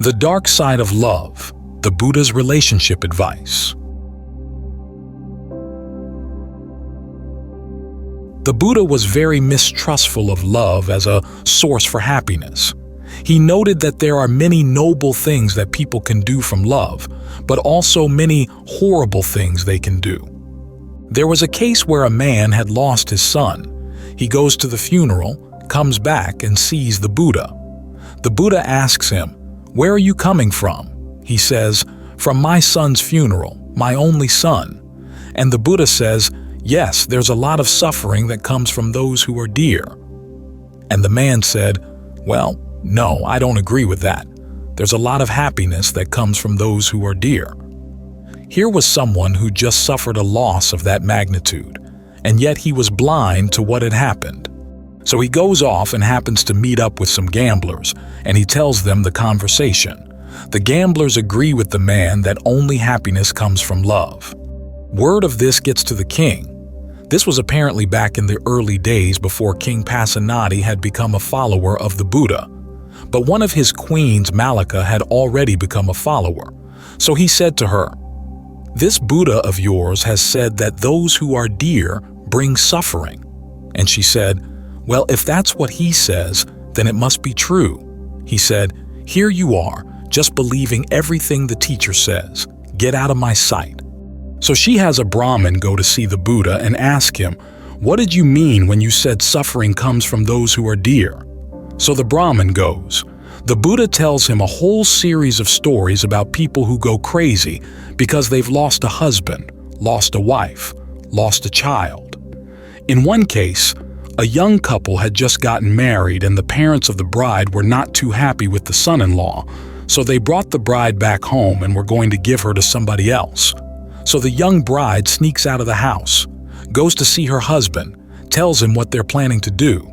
The Dark Side of Love, the Buddha's Relationship Advice. The Buddha was very mistrustful of love as a source for happiness. He noted that there are many noble things that people can do from love, but also many horrible things they can do. There was a case where a man had lost his son. He goes to the funeral, comes back, and sees the Buddha. The Buddha asks him, "Where are you coming from?" He says, "From my son's funeral, my only son." And the Buddha says, "Yes, there's a lot of suffering that comes from those who are dear." And the man said, "Well, no, I don't agree with that. There's a lot of happiness that comes from those who are dear." Here was someone who just suffered a loss of that magnitude, and yet he was blind to what had happened. So he goes off and happens to meet up with some gamblers, and he tells them the conversation. The gamblers agree with the man that only happiness comes from love. Word of this gets to the king. This was apparently back in the early days before King Pasenadi had become a follower of the Buddha. But one of his queens, Malika, had already become a follower. So he said to her, "This Buddha of yours has said that those who are dear bring suffering." And she said, "Well, if that's what he says, then it must be true." He said, "Here you are, just believing everything the teacher says. Get out of my sight." So she has a Brahmin go to see the Buddha and ask him, "What did you mean when you said suffering comes from those who are dear?" So the Brahmin goes. The Buddha tells him a whole series of stories about people who go crazy because they've lost a husband, lost a wife, lost a child. In one case, a young couple had just gotten married and the parents of the bride were not too happy with the son-in-law, so they brought the bride back home and were going to give her to somebody else. So the young bride sneaks out of the house, goes to see her husband, tells him what they're planning to do.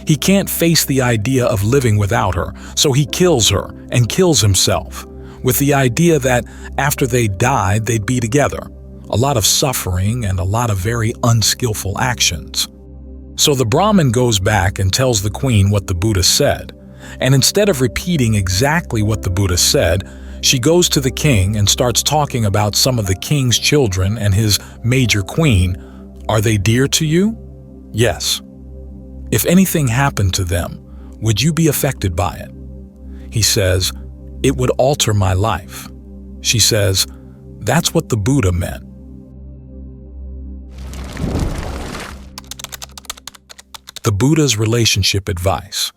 He can't face the idea of living without her, so he kills her and kills himself, with the idea that after they died, they'd be together. A lot of suffering and a lot of very unskillful actions. So the Brahmin goes back and tells the queen what the Buddha said, and instead of repeating exactly what the Buddha said, she goes to the king and starts talking about some of the king's children and his major queen. "Are they dear to you?" "Yes." "If anything happened to them, would you be affected by it?" He says, "It would alter my life." She says, "That's what the Buddha meant." The Buddha's Relationship Advice.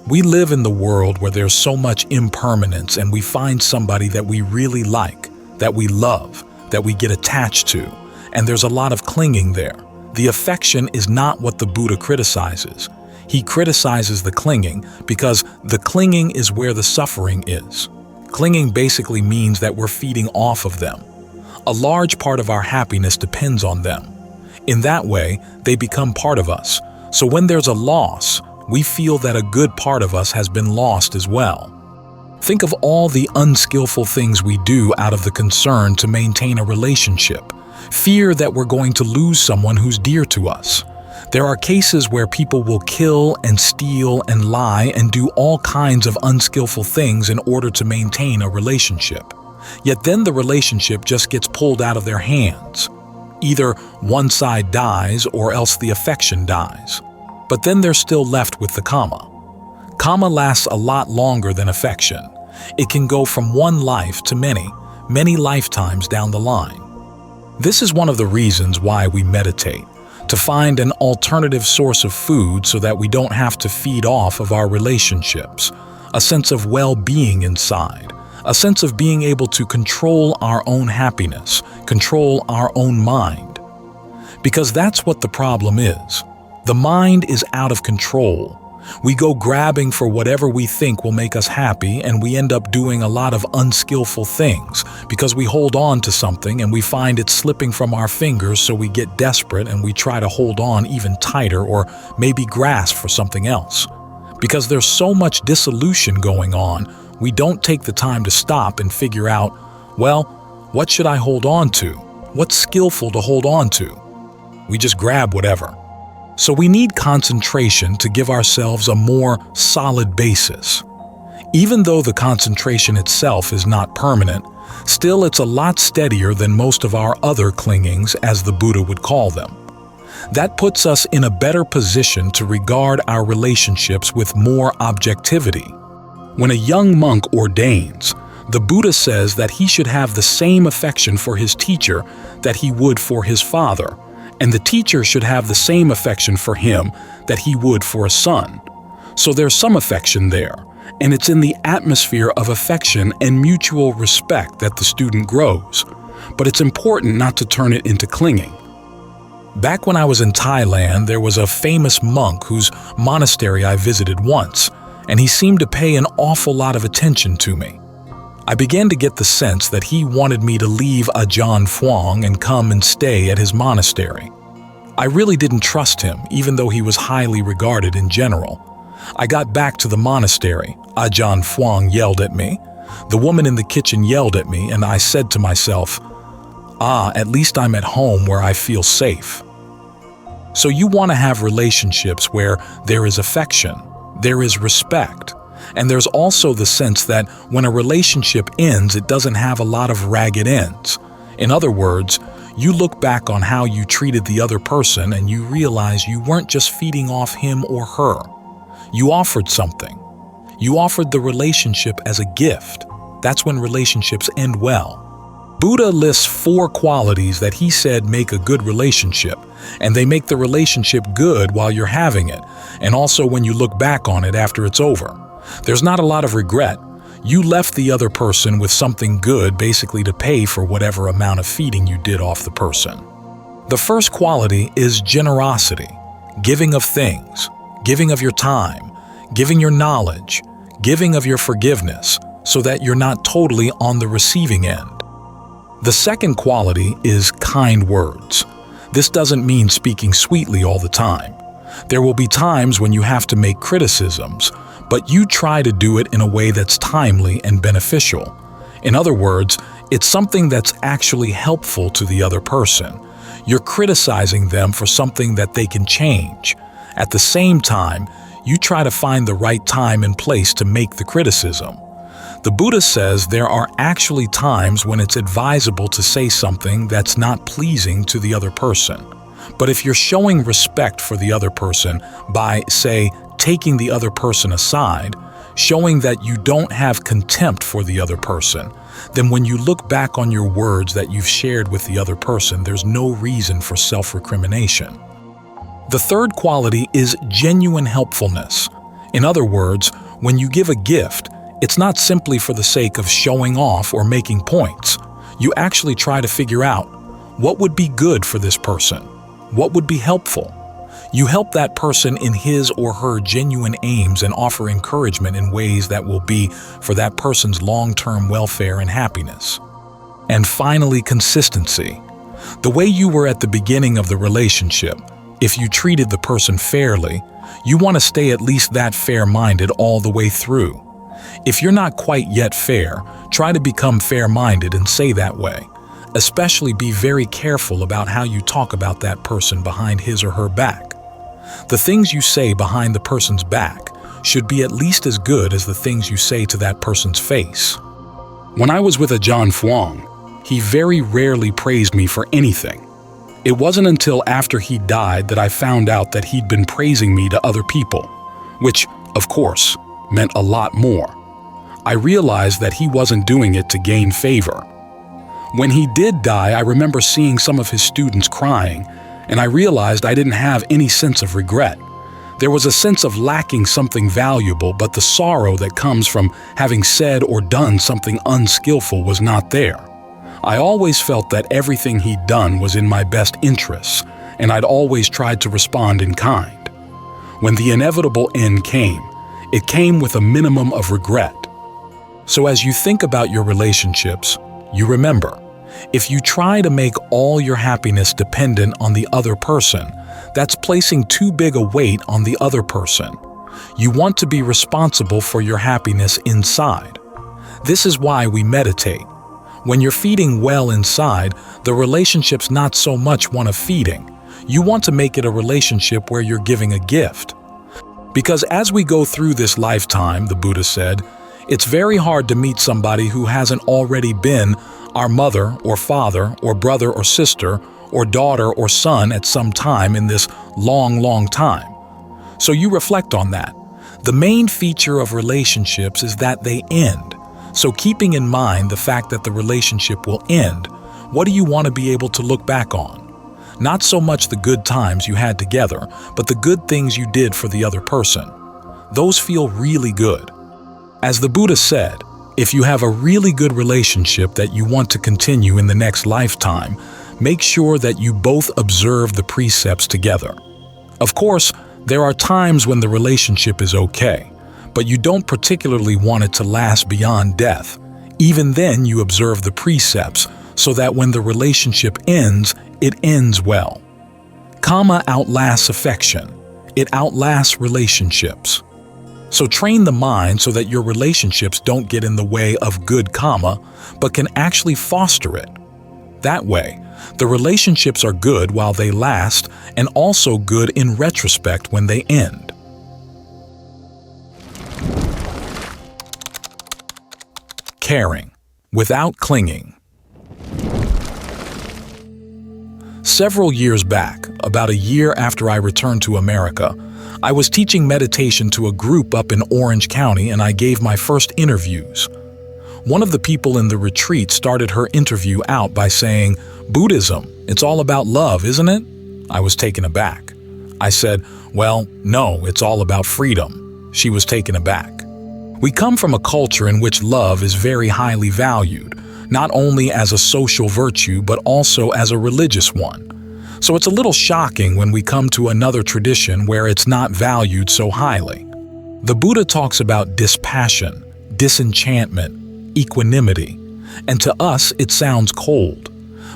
We live in the world where there's so much impermanence and we find somebody that we really like, that we love, that we get attached to, and there's a lot of clinging there. The affection is not what the Buddha criticizes. He criticizes the clinging because the clinging is where the suffering is. Clinging basically means that we're feeding off of them. A large part of our happiness depends on them. In that way, they become part of us. So when there's a loss, we feel that a good part of us has been lost as well. Think of all the unskillful things we do out of the concern to maintain a relationship. Fear that we're going to lose someone who's dear to us. There are cases where people will kill and steal and lie and do all kinds of unskillful things in order to maintain a relationship. Yet then the relationship just gets pulled out of their hands. Either one side dies or else the affection dies. But then they're still left with the kamma. Kamma lasts a lot longer than affection. It can go from one life to many lifetimes down the line. This is one of the reasons why we meditate, to find an alternative source of food so that we don't have to feed off of our relationships, a sense of well-being inside, a sense of being able to control our own happiness, control our own mind. Because that's what the problem is. The mind is out of control. We go grabbing for whatever we think will make us happy, and we end up doing a lot of unskillful things because we hold on to something and we find it slipping from our fingers, so we get desperate and we try to hold on even tighter or maybe grasp for something else. Because there's so much dissolution going on, we don't take the time to stop and figure out, well, what should I hold on to? What's skillful to hold on to? We just grab whatever. So we need concentration to give ourselves a more solid basis. Even though the concentration itself is not permanent, still it's a lot steadier than most of our other clingings, as the Buddha would call them. That puts us in a better position to regard our relationships with more objectivity. When a young monk ordains, the Buddha says that he should have the same affection for his teacher that he would for his father, and the teacher should have the same affection for him that he would for a son. So there's some affection there, and it's in the atmosphere of affection and mutual respect that the student grows. But it's important not to turn it into clinging. Back when I was in Thailand, there was a famous monk whose monastery I visited once, and he seemed to pay an awful lot of attention to me. I began to get the sense that he wanted me to leave Ajahn Phuong and come and stay at his monastery. I really didn't trust him, even though he was highly regarded in general. I got back to the monastery. Ajahn Phuong yelled at me. The woman in the kitchen yelled at me, and I said to myself, at least I'm at home where I feel safe. So you want to have relationships where there is affection, there is respect, and there's also the sense that when a relationship ends, it doesn't have a lot of ragged ends. In other words, you look back on how you treated the other person and you realize you weren't just feeding off him or her. You offered something. You offered the relationship as a gift. That's when relationships end well. Buddha lists 4 qualities that he said make a good relationship, and they make the relationship good while you're having it, and also when you look back on it after it's over. There's not a lot of regret. You left the other person with something good, basically to pay for whatever amount of feeding you did off the person. The first quality is generosity, giving of things, giving of your time, giving your knowledge, giving of your forgiveness, so that you're not totally on the receiving end. The second quality is kind words. This doesn't mean speaking sweetly all the time. There will be times when you have to make criticisms, but you try to do it in a way that's timely and beneficial. In other words, it's something that's actually helpful to the other person. You're criticizing them for something that they can change. At the same time, you try to find the right time and place to make the criticism. The Buddha says there are actually times when it's advisable to say something that's not pleasing to the other person. But if you're showing respect for the other person by, say, taking the other person aside, showing that you don't have contempt for the other person, then when you look back on your words that you've shared with the other person, there's no reason for self-recrimination. The third quality is genuine helpfulness. In other words, when you give a gift, it's not simply for the sake of showing off or making points. You actually try to figure out what would be good for this person, what would be helpful. You help that person in his or her genuine aims and offer encouragement in ways that will be for that person's long-term welfare and happiness. And finally, consistency. The way you were at the beginning of the relationship, if you treated the person fairly, you want to stay at least that fair-minded all the way through. If you're not quite yet fair, try to become fair-minded and say that way. Especially be very careful about how you talk about that person behind his or her back. The things you say behind the person's back should be at least as good as the things you say to that person's face. When I was with Ajahn Phuong, he very rarely praised me for anything. It wasn't until after he died that I found out that he'd been praising me to other people, which, of course, meant a lot more. I realized that he wasn't doing it to gain favor. When he did die, I remember seeing some of his students crying, and I realized I didn't have any sense of regret. There was a sense of lacking something valuable, but the sorrow that comes from having said or done something unskillful was not there. I always felt that everything he'd done was in my best interests, and I'd always tried to respond in kind. When the inevitable end came, it came with a minimum of regret. So as you think about your relationships, you remember, if you try to make all your happiness dependent on the other person, that's placing too big a weight on the other person. You want to be responsible for your happiness inside. This is why we meditate. When you're feeding well inside, the relationship's not so much one of feeding. You want to make it a relationship where you're giving a gift. Because as we go through this lifetime, the Buddha said, it's very hard to meet somebody who hasn't already been our mother or father or brother or sister or daughter or son at some time in this long time. So you reflect on that. The main feature of relationships is that they end. So keeping in mind the fact that the relationship will end, what do you want to be able to look back on? Not so much the good times you had together, but the good things you did for the other person. Those feel really good. As the Buddha said, if you have a really good relationship that you want to continue in the next lifetime, make sure that you both observe the precepts together. Of course, there are times when the relationship is okay, but you don't particularly want it to last beyond death. Even then, you observe the precepts so that when the relationship ends, it ends well. Kamma outlasts affection. It outlasts relationships. So train the mind so that your relationships don't get in the way of good kamma, but can actually foster it. That way, the relationships are good while they last and also good in retrospect when they end. Caring, without clinging. Several years back, about a year after I returned to America, I was teaching meditation to a group up in Orange County and I gave my first interviews. One of the people in the retreat started her interview out by saying, "Buddhism, it's all about love, isn't it?" I was taken aback. I said, "Well, no, it's all about freedom." She was taken aback. We come from a culture in which love is very highly valued, not only as a social virtue but also as a religious one. So it's a little shocking when we come to another tradition where it's not valued so highly. The Buddha talks about dispassion, disenchantment, equanimity, and to us it sounds cold.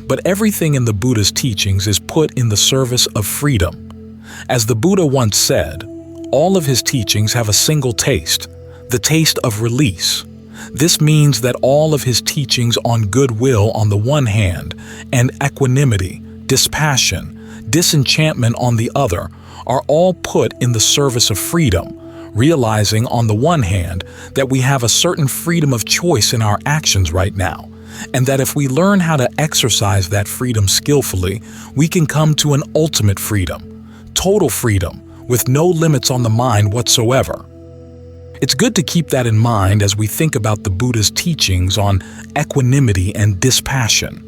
But everything in the Buddha's teachings is put in the service of freedom. As the Buddha once said, all of his teachings have a single taste, the taste of release. This means that all of his teachings on goodwill on the one hand and equanimity, dispassion, disenchantment on the other are all put in the service of freedom, realizing on the one hand that we have a certain freedom of choice in our actions right now, and that if we learn how to exercise that freedom skillfully, we can come to an ultimate freedom, total freedom, with no limits on the mind whatsoever. It's good to keep that in mind as we think about the Buddha's teachings on equanimity and dispassion.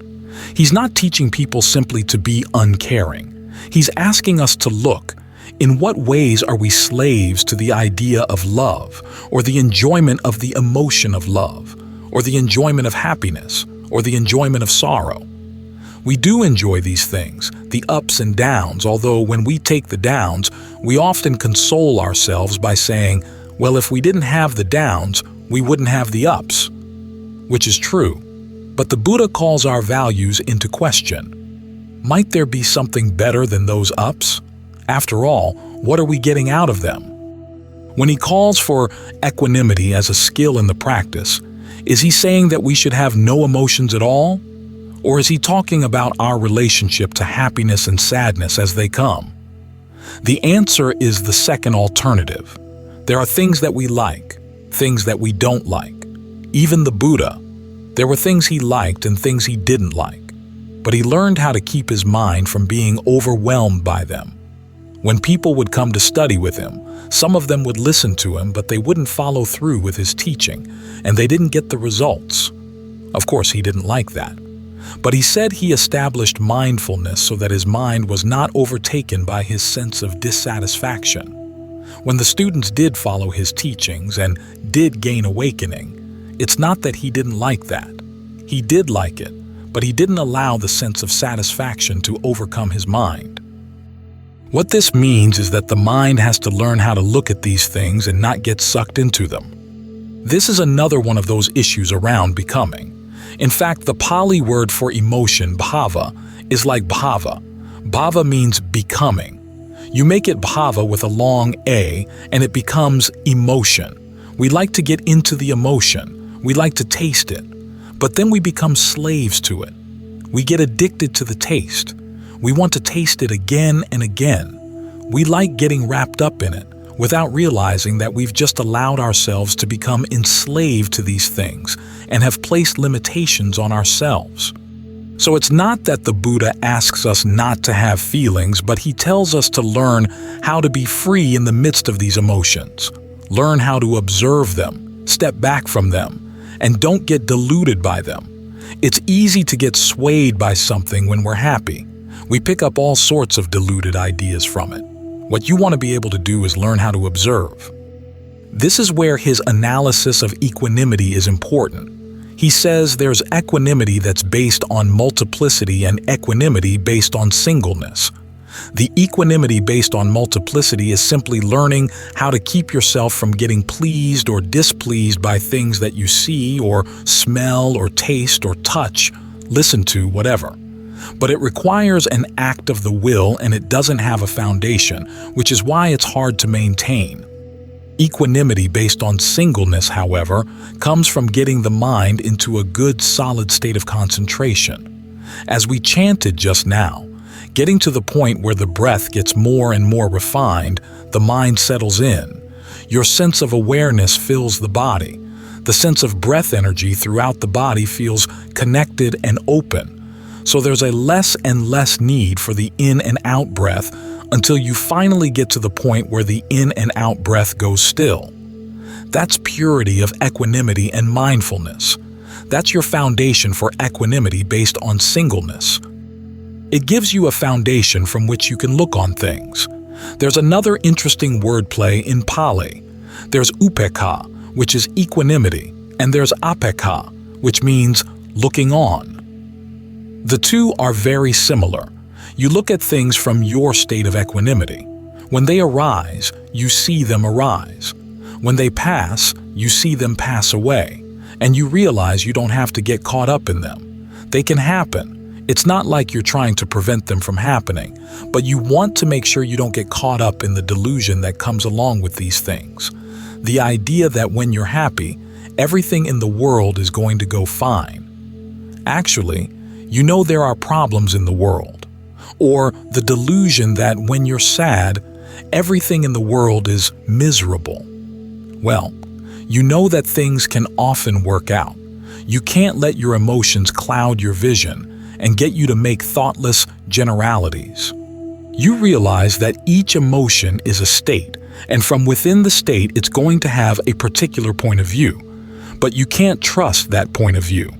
He's not teaching people simply to be uncaring. He's asking us to look. In what ways are we slaves to the idea of love, or the enjoyment of the emotion of love, or the enjoyment of happiness, or the enjoyment of sorrow? We do enjoy these things, the ups and downs, although when we take the downs, we often console ourselves by saying, well, if we didn't have the downs, we wouldn't have the ups. Which is true, but the Buddha calls our values into question. Might there be something better than those ups? After all, what are we getting out of them? When he calls for equanimity as a skill in the practice, is he saying that we should have no emotions at all? Or is he talking about our relationship to happiness and sadness as they come? The answer is the second alternative. There are things that we like, things that we don't like. Even the Buddha, there were things he liked and things he didn't like, but he learned how to keep his mind from being overwhelmed by them. When people would come to study with him, some of them would listen to him, but they wouldn't follow through with his teaching, and they didn't get the results. Of course, he didn't like that. But he said he established mindfulness so that his mind was not overtaken by his sense of dissatisfaction. When the students did follow his teachings and did gain awakening, it's not that he didn't like that. He did like it, but he didn't allow the sense of satisfaction to overcome his mind. What this means is that the mind has to learn how to look at these things and not get sucked into them. This is another one of those issues around becoming. In fact, the Pali word for emotion, bhava, is like bhava. Bhava means becoming. You make it bhava with a long A, and it becomes emotion. We like to get into the emotion. We like to taste it. But then we become slaves to it. We get addicted to the taste. We want to taste it again and again. We like getting wrapped up in it, without realizing that we've just allowed ourselves to become enslaved to these things and have placed limitations on ourselves. So it's not that the Buddha asks us not to have feelings, but he tells us to learn how to be free in the midst of these emotions. Learn how to observe them, step back from them, and don't get deluded by them. It's easy to get swayed by something when we're happy. We pick up all sorts of deluded ideas from it. What you want to be able to do is learn how to observe. This is where his analysis of equanimity is important. He says there's equanimity that's based on multiplicity and equanimity based on singleness. The equanimity based on multiplicity is simply learning how to keep yourself from getting pleased or displeased by things that you see or smell or taste or touch, listen to, whatever. But it requires an act of the will and it doesn't have a foundation, which is why it's hard to maintain. Equanimity based on singleness, however, comes from getting the mind into a good, solid state of concentration. As we chanted just now, getting to the point where the breath gets more and more refined, the mind settles in. Your sense of awareness fills the body. The sense of breath energy throughout the body feels connected and open. So there's a less and less need for the in and out breath until you finally get to the point where the in and out breath goes still. That's purity of equanimity and mindfulness. That's your foundation for equanimity based on singleness. It gives you a foundation from which you can look on things. There's another interesting wordplay in Pali. There's upekkha, which is equanimity, and there's apekha, which means looking on. The two are very similar. You look at things from your state of equanimity. When they arise, you see them arise. When they pass, you see them pass away, and you realize you don't have to get caught up in them. They can happen. It's not like you're trying to prevent them from happening, but you want to make sure you don't get caught up in the delusion that comes along with these things. The idea that when you're happy, everything in the world is going to go fine. Actually, you know there are problems in the world. Or the delusion that when you're sad, everything in the world is miserable. Well, you know that things can often work out. You can't let your emotions cloud your vision and get you to make thoughtless generalities. You realize that each emotion is a state, and from within the state it's going to have a particular point of view. But you can't trust that point of view.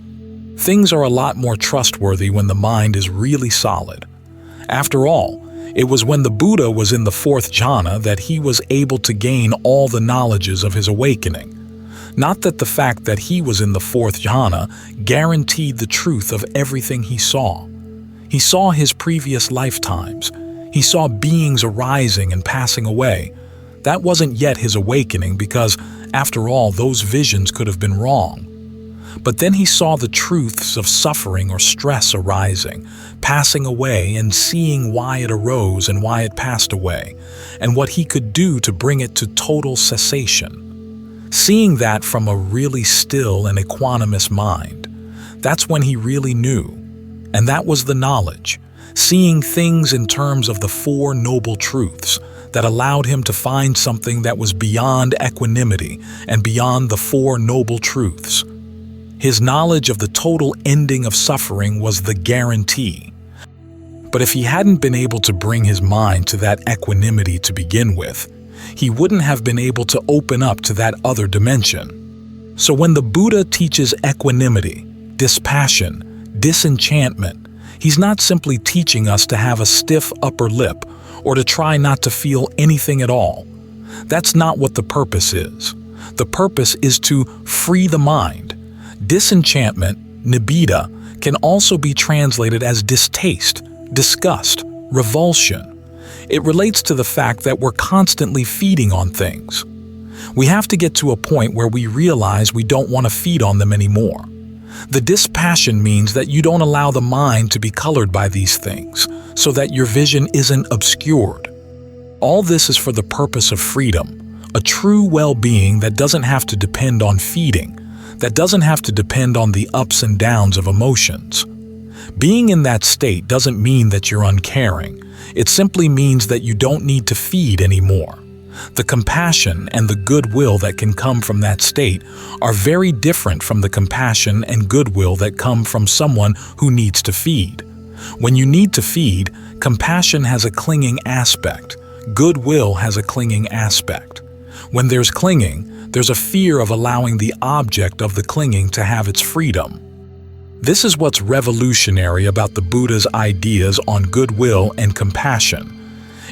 Things are a lot more trustworthy when the mind is really solid. After all, it was when the Buddha was in the fourth jhana that he was able to gain all the knowledges of his awakening. Not that the fact that he was in the fourth jhana guaranteed the truth of everything he saw. He saw his previous lifetimes. He saw beings arising and passing away. That wasn't yet his awakening because, after all, those visions could have been wrong. But then he saw the truths of suffering or stress arising, passing away, and seeing why it arose and why it passed away, and what he could do to bring it to total cessation. Seeing that from a really still and equanimous mind, that's when he really knew. And that was the knowledge, seeing things in terms of the Four Noble Truths that allowed him to find something that was beyond equanimity and beyond the Four Noble Truths. His knowledge of the total ending of suffering was the guarantee. But if he hadn't been able to bring his mind to that equanimity to begin with, he wouldn't have been able to open up to that other dimension. So when the Buddha teaches equanimity, dispassion, disenchantment, he's not simply teaching us to have a stiff upper lip or to try not to feel anything at all. That's not what the purpose is. The purpose is to free the mind. Disenchantment, nibbida, can also be translated as distaste, disgust, revulsion. It relates to the fact that we're constantly feeding on things. We have to get to a point where we realize we don't want to feed on them anymore. The dispassion means that you don't allow the mind to be colored by these things, so that your vision isn't obscured. All this is for the purpose of freedom, a true well-being that doesn't have to depend on feeding, that doesn't have to depend on the ups and downs of emotions. Being in that state doesn't mean that you're uncaring. It simply means that you don't need to feed anymore. The compassion and the goodwill that can come from that state are very different from the compassion and goodwill that come from someone who needs to feed. When you need to feed, compassion has a clinging aspect. Goodwill has a clinging aspect. When there's clinging, there's a fear of allowing the object of the clinging to have its freedom. This is what's revolutionary about the Buddha's ideas on goodwill and compassion.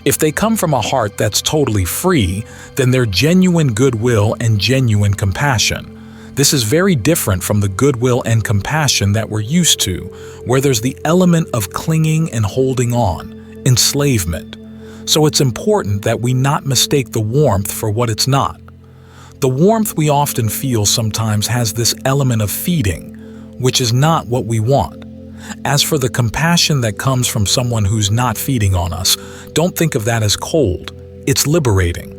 If they come from a heart that's totally free, then they're genuine goodwill and genuine compassion. This is very different from the goodwill and compassion that we're used to, where there's the element of clinging and holding on, enslavement. So it's important that we not mistake the warmth for what it's not. The warmth we often feel sometimes has this element of feeding, which is not what we want. As for the compassion that comes from someone who's not feeding on us, don't think of that as cold. It's liberating.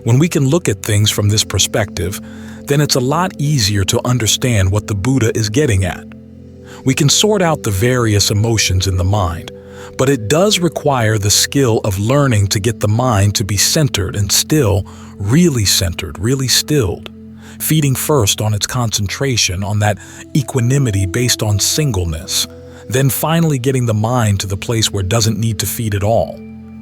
When we can look at things from this perspective, then it's a lot easier to understand what the Buddha is getting at. We can sort out the various emotions in the mind, but it does require the skill of learning to get the mind to be centered and still, really centered, really stilled. Feeding first on its concentration, on that equanimity based on singleness, then finally getting the mind to the place where it doesn't need to feed at all.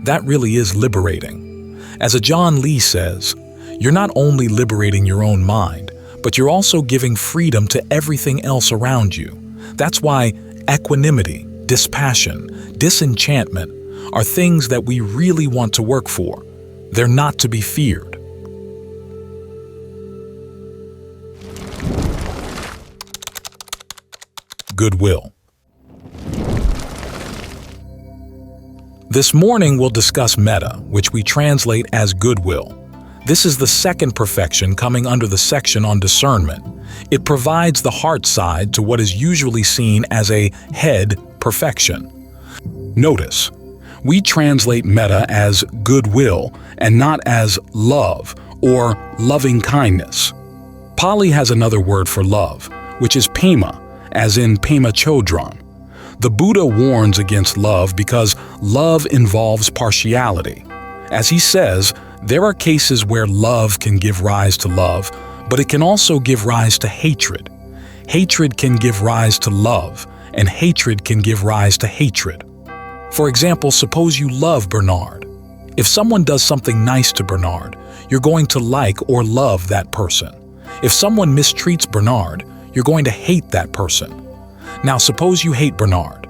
That really is liberating. As a John Lee says, you're not only liberating your own mind, but you're also giving freedom to everything else around you. That's why equanimity, dispassion, disenchantment are things that we really want to work for. They're not to be feared. Goodwill. This morning we'll discuss metta, which we translate as goodwill. This is the second perfection coming under the section on discernment. It provides the heart side to what is usually seen as a head perfection. Notice, we translate metta as goodwill and not as love or loving kindness. Pali has another word for love, which is pema, as in pema chodron. The Buddha warns against love because love involves partiality. As he says, there are cases where love can give rise to love, but it can also give rise to hatred. Hatred can give rise to love, and hatred can give rise to hatred. For example, suppose you love Bernard. If someone does something nice to Bernard, you're going to like or love that person. If someone mistreats Bernard, you're going to hate that person. Now suppose you hate Bernard.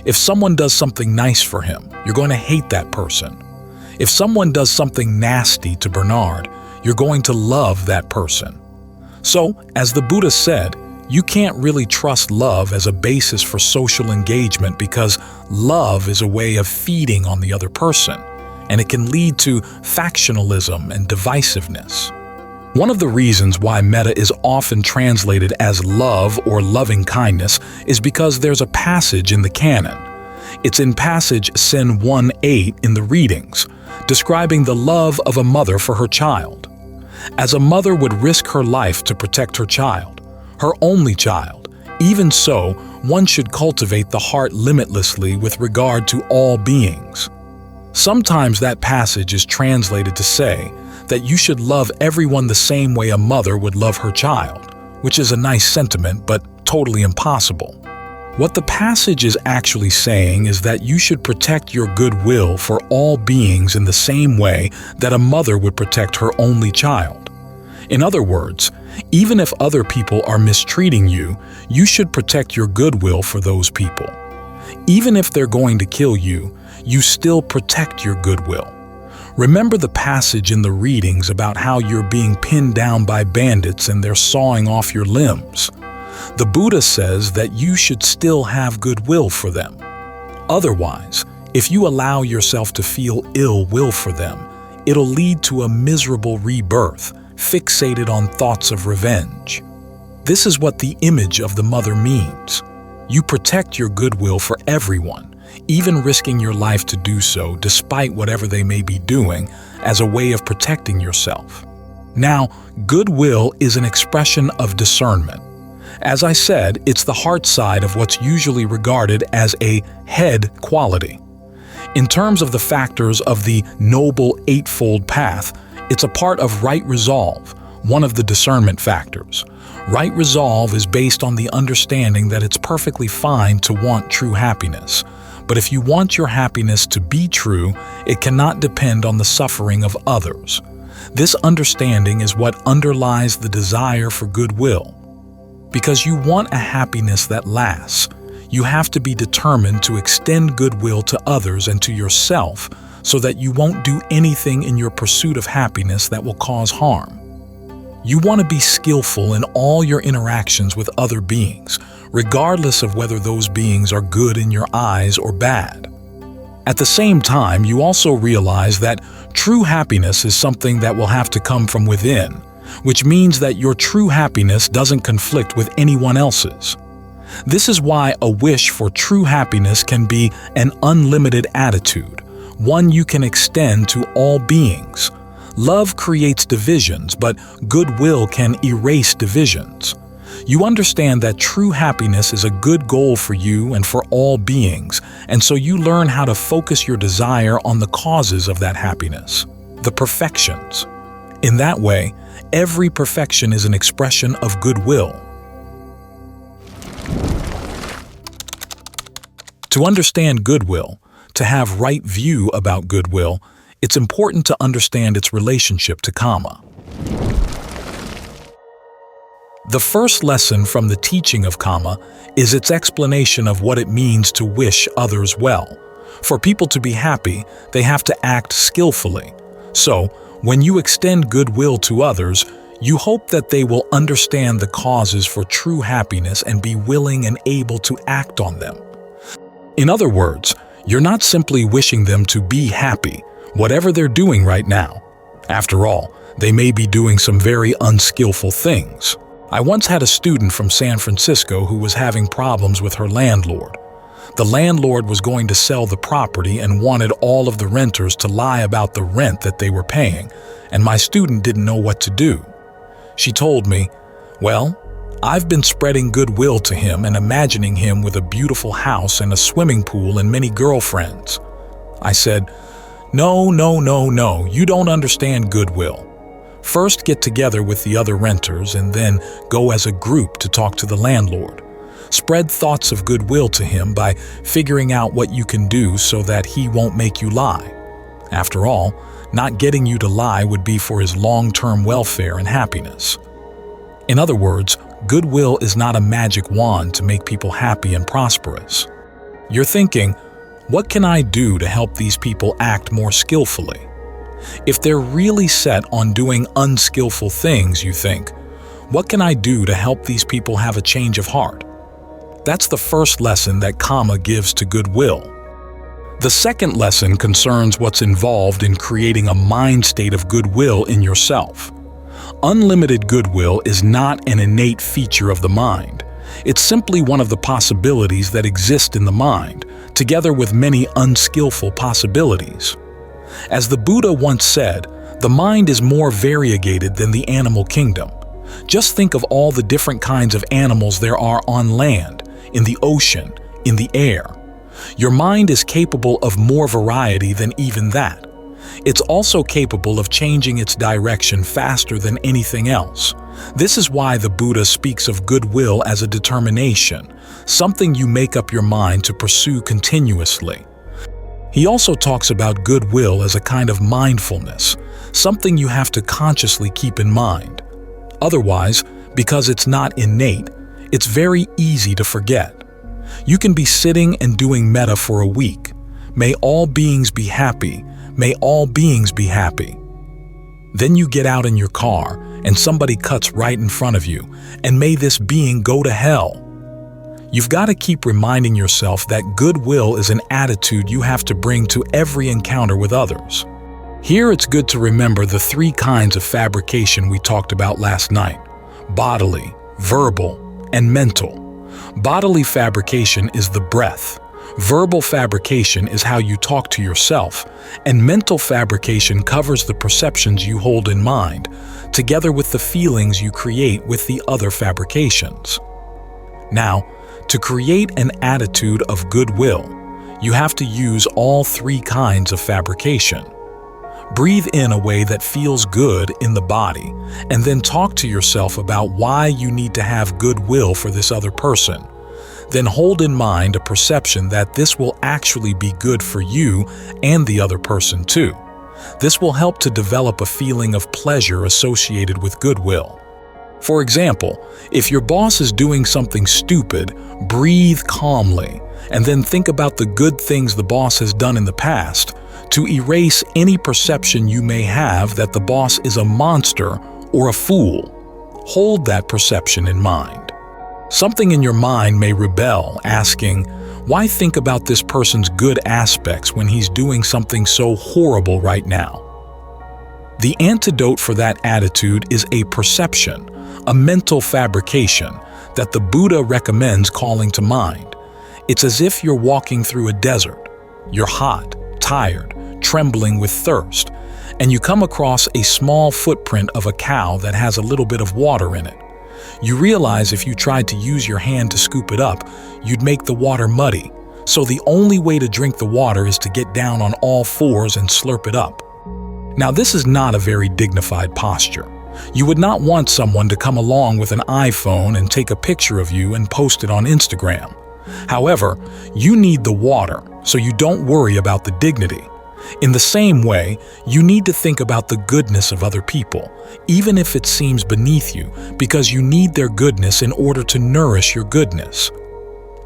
If someone does something nice for him, you're going to hate that person. If someone does something nasty to Bernard, you're going to love that person. So, as the Buddha said, you can't really trust love as a basis for social engagement because love is a way of feeding on the other person, and it can lead to factionalism and divisiveness. One of the reasons why metta is often translated as love or loving kindness is because there's a passage in the canon. It's in passage Sen 1:8 in the readings, describing the love of a mother for her child. As a mother would risk her life to protect her child, her only child, even so, one should cultivate the heart limitlessly with regard to all beings. Sometimes that passage is translated to say that you should love everyone the same way a mother would love her child, which is a nice sentiment but totally impossible. What the passage is actually saying is that you should protect your goodwill for all beings in the same way that a mother would protect her only child. In other words, even if other people are mistreating you, you should protect your goodwill for those people. Even if they're going to kill you, you still protect your goodwill. Remember the passage in the readings about how you're being pinned down by bandits and they're sawing off your limbs. The Buddha says that you should still have goodwill for them. Otherwise, if you allow yourself to feel ill will for them, it'll lead to a miserable rebirth, fixated on thoughts of revenge. This is what the image of the mother means. You protect your goodwill for everyone, even risking your life to do so despite whatever they may be doing as a way of protecting yourself. Now, goodwill is an expression of discernment. As I said, it's the heart side of what's usually regarded as a head quality. In terms of the factors of the Noble Eightfold Path, it's a part of right resolve, one of the discernment factors. Right resolve is based on the understanding that it's perfectly fine to want true happiness. But if you want your happiness to be true, it cannot depend on the suffering of others. This understanding is what underlies the desire for goodwill. Because you want a happiness that lasts, you have to be determined to extend goodwill to others and to yourself so that you won't do anything in your pursuit of happiness that will cause harm. You want to be skillful in all your interactions with other beings, regardless of whether those beings are good in your eyes or bad. At the same time, you also realize that true happiness is something that will have to come from within, which means that your true happiness doesn't conflict with anyone else's. This is why a wish for true happiness can be an unlimited attitude, one you can extend to all beings. Love creates divisions, but goodwill can erase divisions. You understand that true happiness is a good goal for you and for all beings, and so you learn how to focus your desire on the causes of that happiness, the perfections. In that way, every perfection is an expression of goodwill. To understand goodwill, to have right view about goodwill, it's important to understand its relationship to kamma. The first lesson from the teaching of kamma is its explanation of what it means to wish others well. For people to be happy, they have to act skillfully. So, when you extend goodwill to others, you hope that they will understand the causes for true happiness and be willing and able to act on them. In other words, you're not simply wishing them to be happy, whatever they're doing right now. After all, they may be doing some very unskillful things. I once had a student from San Francisco who was having problems with her landlord. The landlord was going to sell the property and wanted all of the renters to lie about the rent that they were paying, and my student didn't know what to do. She told me, "Well, I've been spreading goodwill to him and imagining him with a beautiful house and a swimming pool and many girlfriends." I said, No, you don't understand goodwill. First get together with the other renters and then go as a group to talk to the landlord. Spread thoughts of goodwill to him by figuring out what you can do so that he won't make you lie. After all, not getting you to lie would be for his long-term welfare and happiness. In other words, goodwill is not a magic wand to make people happy and prosperous. You're thinking, what can I do to help these people act more skillfully? If they're really set on doing unskillful things, you think, what can I do to help these people have a change of heart? That's the first lesson that kamma gives to goodwill. The second lesson concerns what's involved in creating a mind state of goodwill in yourself. Unlimited goodwill is not an innate feature of the mind. It's simply one of the possibilities that exist in the mind, together with many unskillful possibilities. As the Buddha once said, the mind is more variegated than the animal kingdom. Just think of all the different kinds of animals there are on land, in the ocean, in the air. Your mind is capable of more variety than even that. It's also capable of changing its direction faster than anything else. This is why the Buddha speaks of goodwill as a determination, something you make up your mind to pursue continuously. He also talks about goodwill as a kind of mindfulness, something you have to consciously keep in mind. Otherwise, because it's not innate, it's very easy to forget. You can be sitting and doing metta for a week. May all beings be happy. May all beings be happy. Then you get out in your car and somebody cuts right in front of you, and may this being go to hell. You've got to keep reminding yourself that goodwill is an attitude you have to bring to every encounter with others. Here it's good to remember the three kinds of fabrication we talked about last night: bodily, verbal, and mental. Bodily fabrication is the breath. Verbal fabrication is how you talk to yourself, and mental fabrication covers the perceptions you hold in mind, together with the feelings you create with the other fabrications. Now, to create an attitude of goodwill, you have to use all three kinds of fabrication. Breathe in a way that feels good in the body, and then talk to yourself about why you need to have goodwill for this other person. Then hold in mind a perception that this will actually be good for you and the other person too. This will help to develop a feeling of pleasure associated with goodwill. For example, if your boss is doing something stupid, breathe calmly, and then think about the good things the boss has done in the past to erase any perception you may have that the boss is a monster or a fool. Hold that perception in mind. Something in your mind may rebel, asking, why think about this person's good aspects when he's doing something so horrible right now? The antidote for that attitude is a perception, a mental fabrication that the Buddha recommends calling to mind. It's as if you're walking through a desert. You're hot, tired, trembling with thirst, and you come across a small footprint of a cow that has a little bit of water in it. You realize if you tried to use your hand to scoop it up, you'd make the water muddy, so the only way to drink the water is to get down on all fours and slurp it up. Now, this is not a very dignified posture. You would not want someone to come along with an iPhone and take a picture of you and post it on Instagram. However, you need the water, so you don't worry about the dignity. In the same way, you need to think about the goodness of other people, even if it seems beneath you, because you need their goodness in order to nourish your goodness.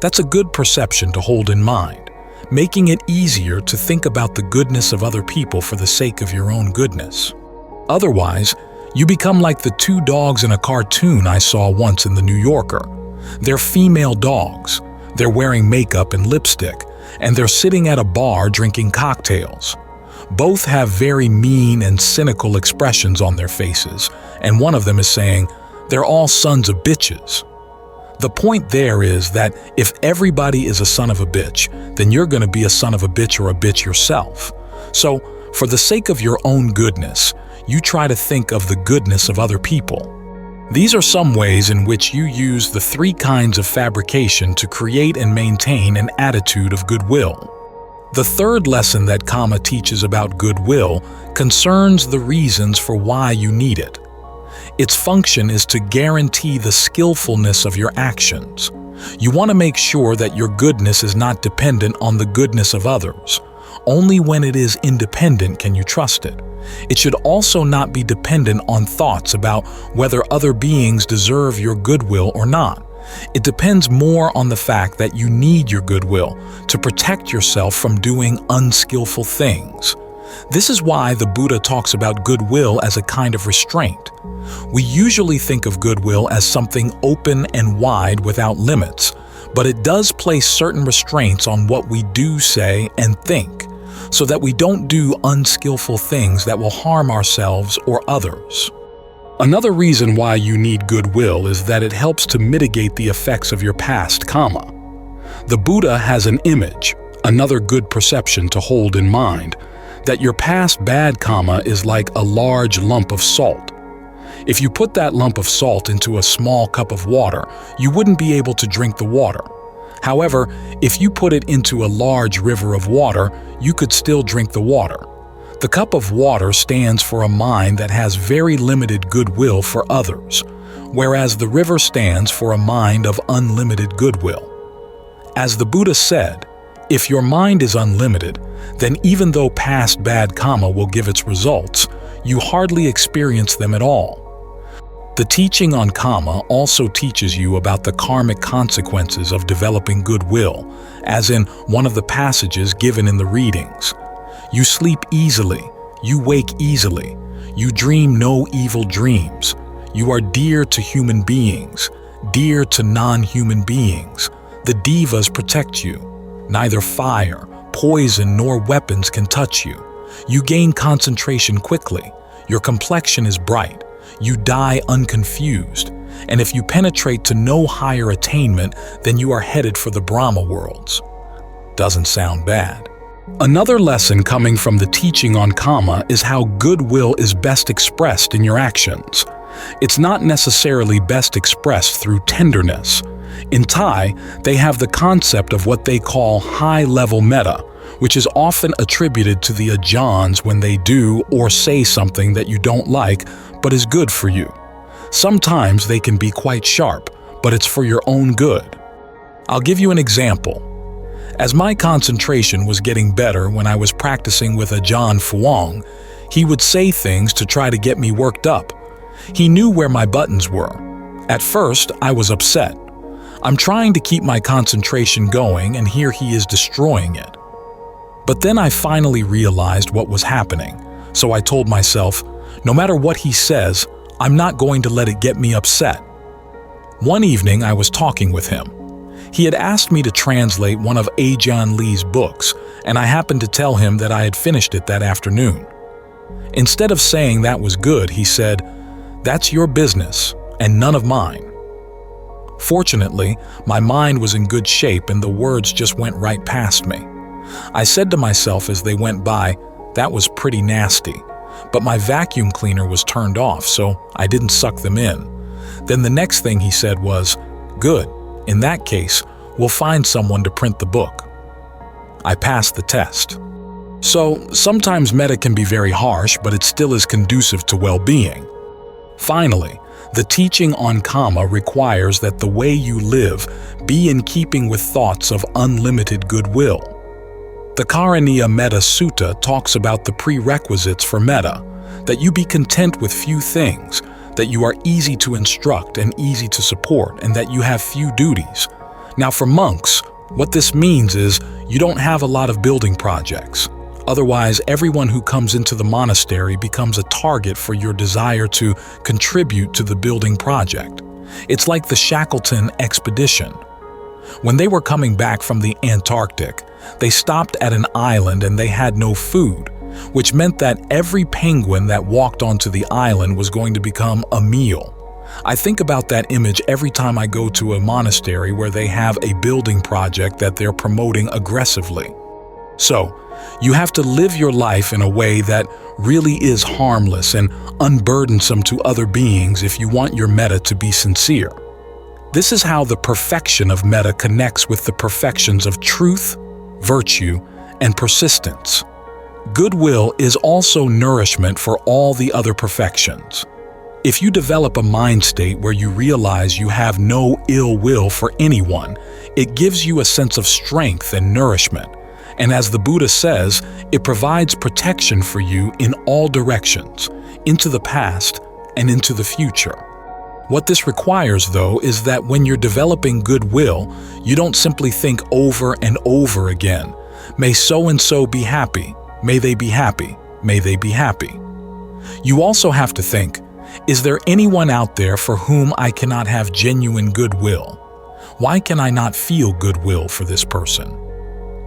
That's a good perception to hold in mind, making it easier to think about the goodness of other people for the sake of your own goodness. Otherwise, you become like the two dogs in a cartoon I saw once in the New Yorker. They're female dogs. They're wearing makeup and lipstick, and they're sitting at a bar drinking cocktails. Both have very mean and cynical expressions on their faces, and one of them is saying, "They're all sons of bitches." The point there is that if everybody is a son of a bitch, then you're going to be a son of a bitch or a bitch yourself. So, for the sake of your own goodness, you try to think of the goodness of other people. These are some ways in which you use the three kinds of fabrication to create and maintain an attitude of goodwill. The third lesson that kamma teaches about goodwill concerns the reasons for why you need it. Its function is to guarantee the skillfulness of your actions. You want to make sure that your goodness is not dependent on the goodness of others. Only when it is independent can you trust it. It should also not be dependent on thoughts about whether other beings deserve your goodwill or not. It depends more on the fact that you need your goodwill to protect yourself from doing unskillful things. This is why the Buddha talks about goodwill as a kind of restraint. We usually think of goodwill as something open and wide without limits, but it does place certain restraints on what we do, say, and think, so that we don't do unskillful things that will harm ourselves or others. Another reason why you need goodwill is that it helps to mitigate the effects of your past kamma. The Buddha has an image, another good perception to hold in mind, that your past bad kamma is like a large lump of salt. If you put that lump of salt into a small cup of water, you wouldn't be able to drink the water. However, if you put it into a large river of water, you could still drink the water. The cup of water stands for a mind that has very limited goodwill for others, whereas the river stands for a mind of unlimited goodwill. As the Buddha said, if your mind is unlimited, then even though past bad kamma will give its results, you hardly experience them at all. The teaching on kamma also teaches you about the karmic consequences of developing goodwill, as in one of the passages given in the readings. You sleep easily, you wake easily, you dream no evil dreams, you are dear to human beings, dear to non-human beings. The devas protect you. Neither fire, poison, nor weapons can touch you. You gain concentration quickly, your complexion is bright. You die unconfused, and if you penetrate to no higher attainment, then you are headed for the Brahma worlds. Doesn't sound bad. Another lesson coming from the teaching on kamma is how goodwill is best expressed in your actions. It's not necessarily best expressed through tenderness. In Thai, they have the concept of what they call high-level metta, which is often attributed to the ajahns when they do or say something that you don't like but is good for you. Sometimes they can be quite sharp, but it's for your own good. I'll give you an example. As my concentration was getting better when I was practicing with Ajahn Fuang, he would say things to try to get me worked up. He knew where my buttons were. At first, I was upset. I'm trying to keep my concentration going, and here he is destroying it. But then I finally realized what was happening, so I told myself, no matter what he says, I'm not going to let it get me upset. One evening, I was talking with him. He had asked me to translate one of Ajahn Lee's books, and I happened to tell him that I had finished it that afternoon. Instead of saying that was good, he said, "That's your business, and none of mine." Fortunately, my mind was in good shape and the words just went right past me. I said to myself as they went by, that was pretty nasty, but my vacuum cleaner was turned off, so I didn't suck them in. Then the next thing he said was, "Good, in that case, we'll find someone to print the book." I passed the test. So, sometimes metta can be very harsh, but it still is conducive to well-being. Finally, the teaching on kamma requires that the way you live be in keeping with thoughts of unlimited goodwill. The Karaniya Metta Sutta talks about the prerequisites for metta, that you be content with few things, that you are easy to instruct and easy to support, and that you have few duties. Now for monks, what this means is you don't have a lot of building projects. Otherwise, everyone who comes into the monastery becomes a target for your desire to contribute to the building project. It's like the Shackleton expedition. When they were coming back from the Antarctic, they stopped at an island and they had no food, which meant that every penguin that walked onto the island was going to become a meal. I think about that image every time I go to a monastery where they have a building project that they're promoting aggressively. So, you have to live your life in a way that really is harmless and unburdensome to other beings if you want your metta to be sincere. This is how the perfection of metta connects with the perfections of truth, virtue, and persistence. Goodwill is also nourishment for all the other perfections. If you develop a mind state where you realize you have no ill will for anyone, it gives you a sense of strength and nourishment. And as the Buddha says, it provides protection for you in all directions, into the past and into the future. What this requires, though, is that when you're developing goodwill, you don't simply think over and over again, "May so-and-so be happy, may they be happy, may they be happy." You also have to think, is there anyone out there for whom I cannot have genuine goodwill? Why can I not feel goodwill for this person?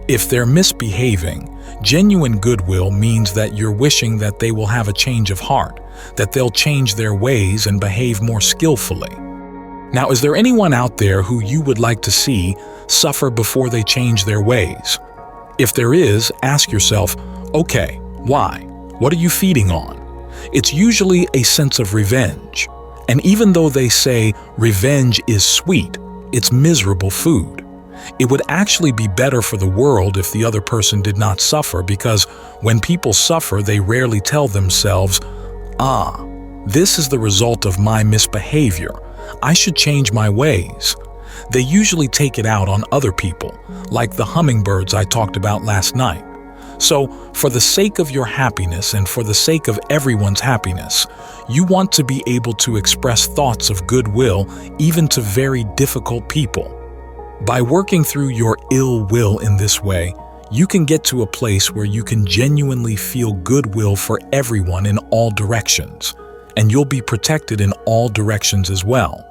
If they're misbehaving, genuine goodwill means that you're wishing that they will have a change of heart, that they'll change their ways and behave more skillfully. Now, is there anyone out there who you would like to see suffer before they change their ways? If there is, ask yourself, okay, why? What are you feeding on? It's usually a sense of revenge. And even though they say revenge is sweet, it's miserable food. It would actually be better for the world if the other person did not suffer, because when people suffer, they rarely tell themselves, this is the result of my misbehavior. I should change my ways. They usually take it out on other people, like the hummingbirds I talked about last night. So, for the sake of your happiness and for the sake of everyone's happiness, you want to be able to express thoughts of goodwill even to very difficult people. By working through your ill will in this way, you can get to a place where you can genuinely feel goodwill for everyone in all directions, and you'll be protected in all directions as well.